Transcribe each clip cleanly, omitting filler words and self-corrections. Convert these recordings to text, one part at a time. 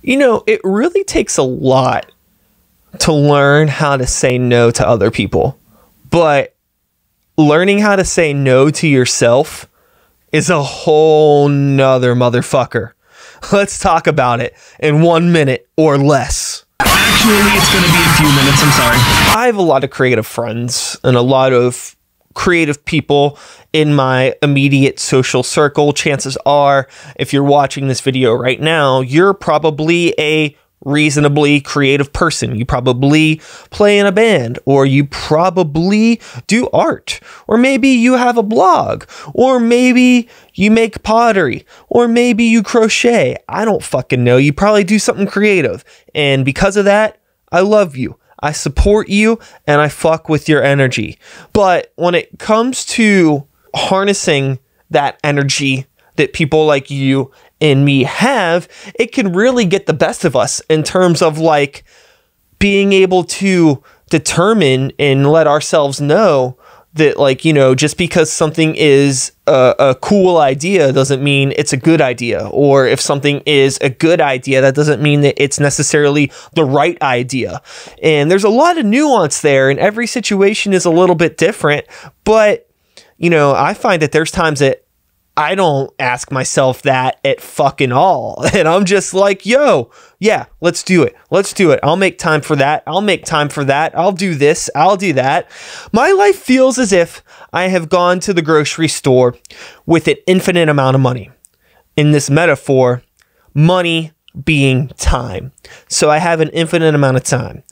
You know, it really takes a lot to learn how to say no to other people, but learning how to say no to yourself is a whole nother motherfucker. Let's talk about it in 1 minute or less. Actually, it's going to be a few minutes. I'm sorry. I have a lot of creative friends and a lot of creative people in my immediate social circle. Chances are, if you're watching this video right now, you're probably a reasonably creative person. You probably play in a band, or you probably do art, or maybe you have a blog, or maybe you make pottery, or maybe you crochet. I don't fucking know. You probably do something creative. And because of that, I love you. I support you, and I fuck with your energy. But when it comes to harnessing that energy that people like you and me have, it can really get the best of us in terms of like being able to determine and let ourselves know that, like, you know, just because something is a cool idea doesn't mean it's a good idea. Or if something is a good idea, that doesn't mean that it's necessarily the right idea. And there's a lot of nuance there, and every situation is a little bit different. But, you know, I find that there's times that I don't ask myself that at fucking all. And I'm just like, yo, yeah, let's do it. Let's do it. I'll make time for that. I'll make time for that. I'll do this. I'll do that. My life feels as if I have gone to the grocery store with an infinite amount of money. In this metaphor, money being time. So I have an infinite amount of time.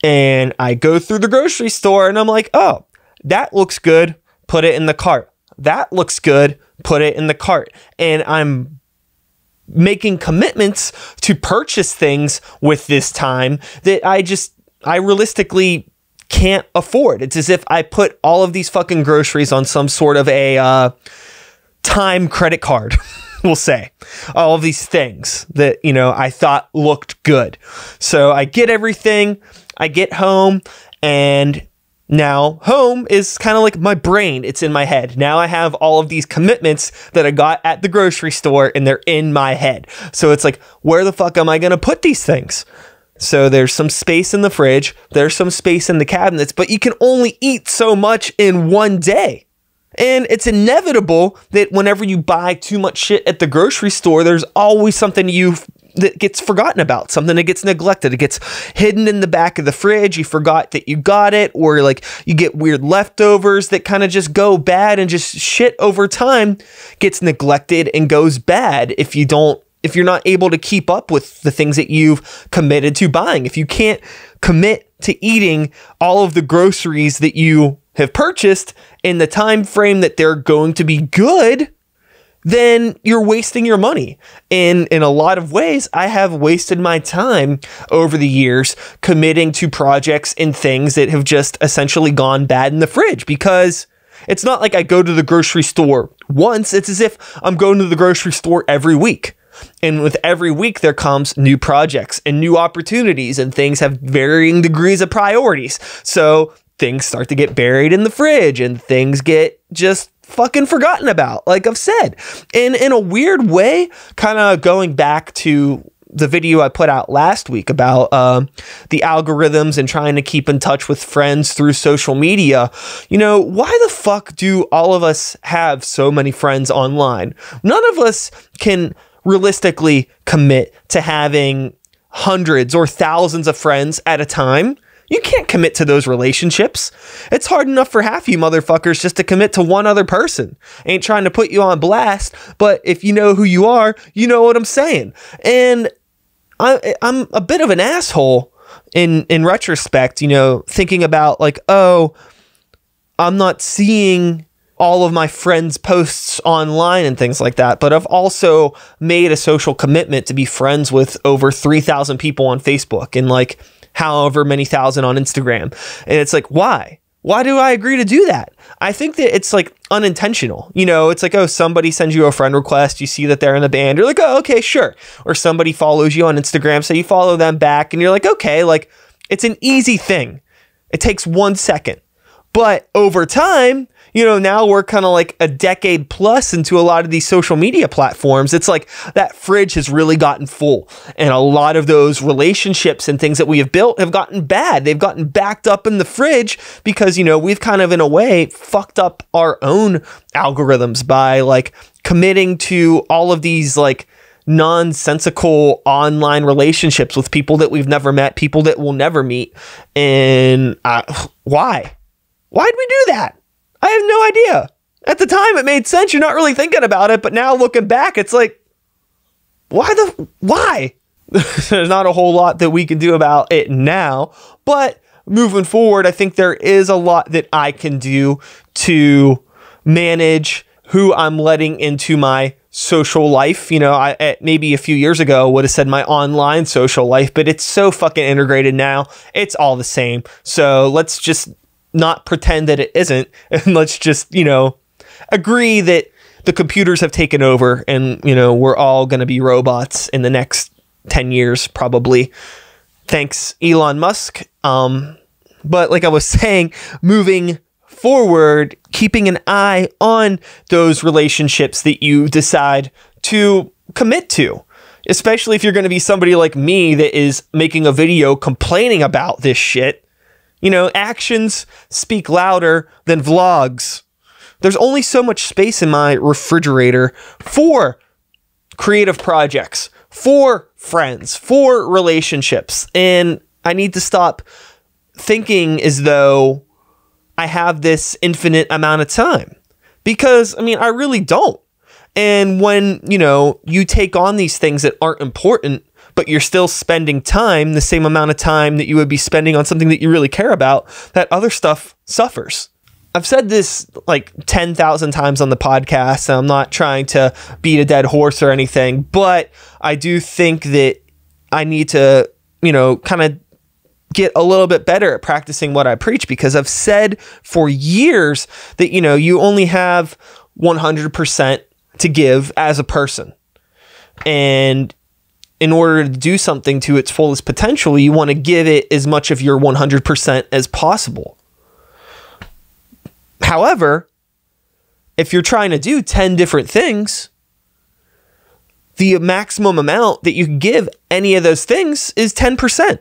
And I go through the grocery store and I'm like, oh, that looks good. Put it in the cart. That looks good. Put it in the cart. And I'm making commitments to purchase things with this time that I realistically can't afford. It's as if I put all of these fucking groceries on some sort of a time credit card, we'll say. All of these things that, you know, I thought looked good. So I get everything, I get home, and now home is kind of like my brain. It's in my head. Now I have all of these commitments that I got at the grocery store, and they're in my head. So it's like, where the fuck am I going to put these things? So there's some space in the fridge. There's some space in the cabinets, but you can only eat so much in one day. And it's inevitable that whenever you buy too much shit at the grocery store, there's always something that gets forgotten about, something that gets neglected. It gets hidden in the back of the fridge. You forgot that you got it, or like you get weird leftovers that kind of just go bad, and just shit over time gets neglected and goes bad if you're not able to keep up with the things that you've committed to buying. If you can't commit to eating all of the groceries that you have purchased in the time frame that they're going to be good, then you're wasting your money. And in a lot of ways, I have wasted my time over the years committing to projects and things that have just essentially gone bad in the fridge, because it's not like I go to the grocery store once. It's as if I'm going to the grocery store every week. And with every week, there comes new projects and new opportunities, and things have varying degrees of priorities. So things start to get buried in the fridge, and things get just fucking forgotten about, like I've said. And in a weird way, kind of going back to the video I put out last week about the algorithms and trying to keep in touch with friends through social media, you know, why the fuck do all of us have so many friends online? None of us can realistically commit to having hundreds or thousands of friends at a time. You can't commit to those relationships. It's hard enough for half you motherfuckers just to commit to one other person. Ain't trying to put you on blast, but if you know who you are, you know what I'm saying. And I'm a bit of an asshole in retrospect, you know, thinking about like, oh, I'm not seeing all of my friends' posts online and things like that. But I've also made a social commitment to be friends with over 3,000 people on Facebook, and like however many thousand on Instagram. And it's like, why? Why do I agree to do that? I think that it's like unintentional. You know, it's like, oh, somebody sends you a friend request. You see that they're in the band. You're like, oh, okay, sure. Or somebody follows you on Instagram. So you follow them back, and you're like, okay, like it's an easy thing. It takes 1 second. But over time, you know, now we're kind of like a decade plus into a lot of these social media platforms. It's like that fridge has really gotten full, and a lot of those relationships and things that we have built have gotten bad. They've gotten backed up in the fridge because, you know, we've kind of in a way fucked up our own algorithms by like committing to all of these like nonsensical online relationships with people that we've never met, people that we'll never meet. And why did we do that? I have no idea. At the time, it made sense. You're not really thinking about it. But now looking back, it's like, why? There's not a whole lot that we can do about it now. But moving forward, I think there is a lot that I can do to manage who I'm letting into my social life. You know, I maybe a few years ago would have said my online social life, but it's so fucking integrated now. It's all the same. So let's just not pretend that it isn't, and let's just, you know, agree that the computers have taken over, and, you know, we're all going to be robots in the next 10 years, probably. Thanks, Elon Musk. But like I was saying, moving forward, keeping an eye on those relationships that you decide to commit to, especially if you're going to be somebody like me that is making a video complaining about this shit. You know, actions speak louder than vlogs. There's only so much space in my refrigerator for creative projects, for friends, for relationships. And I need to stop thinking as though I have this infinite amount of time, because, I mean, I really don't. And when, you know, you take on these things that aren't important, but you're still spending time, the same amount of time that you would be spending on something that you really care about, that other stuff suffers. I've said this like 10,000 times on the podcast, and I'm not trying to beat a dead horse or anything, but I do think that I need to, you know, kind of get a little bit better at practicing what I preach, because I've said for years that, you know, you only have 100% to give as a person. And in order to do something to its fullest potential, you want to give it as much of your 100% as possible. However, if you're trying to do 10 different things, the maximum amount that you can give any of those things is 10%.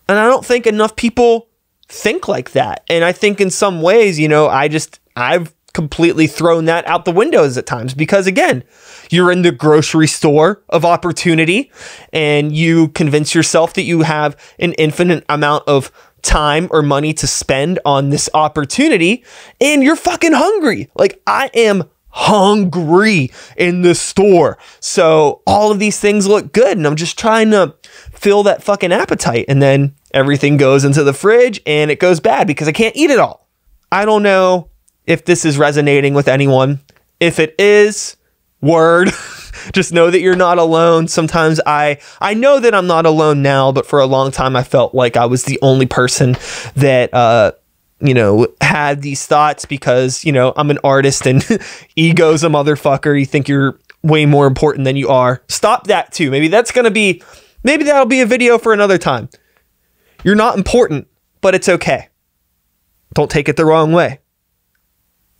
And I don't think enough people think like that. And I think in some ways, you know, I've completely thrown that out the windows at times, because again, you're in the grocery store of opportunity and you convince yourself that you have an infinite amount of time or money to spend on this opportunity, and you're fucking hungry. Like, I am hungry in the store. So all of these things look good, and I'm just trying to fill that fucking appetite, and then everything goes into the fridge and it goes bad because I can't eat it all. I don't know if this is resonating with anyone. If it is, word. Just know that you're not alone. Sometimes I know that I'm not alone now, but for a long time I felt like I was the only person that you know, had these thoughts, because, you know, I'm an artist and ego's a motherfucker. You think you're way more important than you are. Stop that too. Maybe that'll be a video for another time. You're not important, but it's okay. Don't take it the wrong way.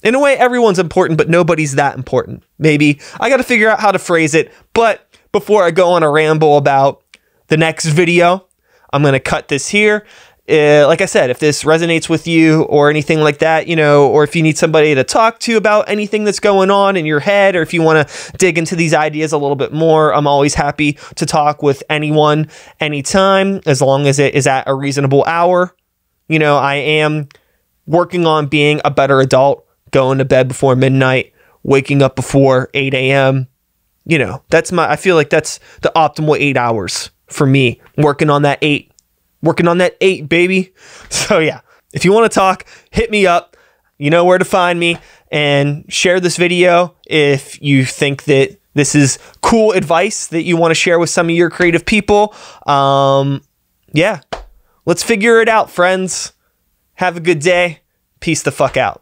In a way, everyone's important, but nobody's that important. Maybe I got to figure out how to phrase it. But before I go on a ramble about the next video, I'm going to cut this here. Like I said, if this resonates with you or anything like that, you know, or if you need somebody to talk to about anything that's going on in your head, or if you want to dig into these ideas a little bit more, I'm always happy to talk with anyone, anytime, as long as it is at a reasonable hour. You know, I am working on being a better adult, going to bed before midnight, waking up before 8 a.m. You know, I feel like that's the optimal 8 hours for me. Working on that 8, baby. So yeah, if you want to talk, hit me up. You know where to find me, and share this video if you think that this is cool advice that you want to share with some of your creative people. Yeah, let's figure it out, friends. Have a good day. Peace the fuck out.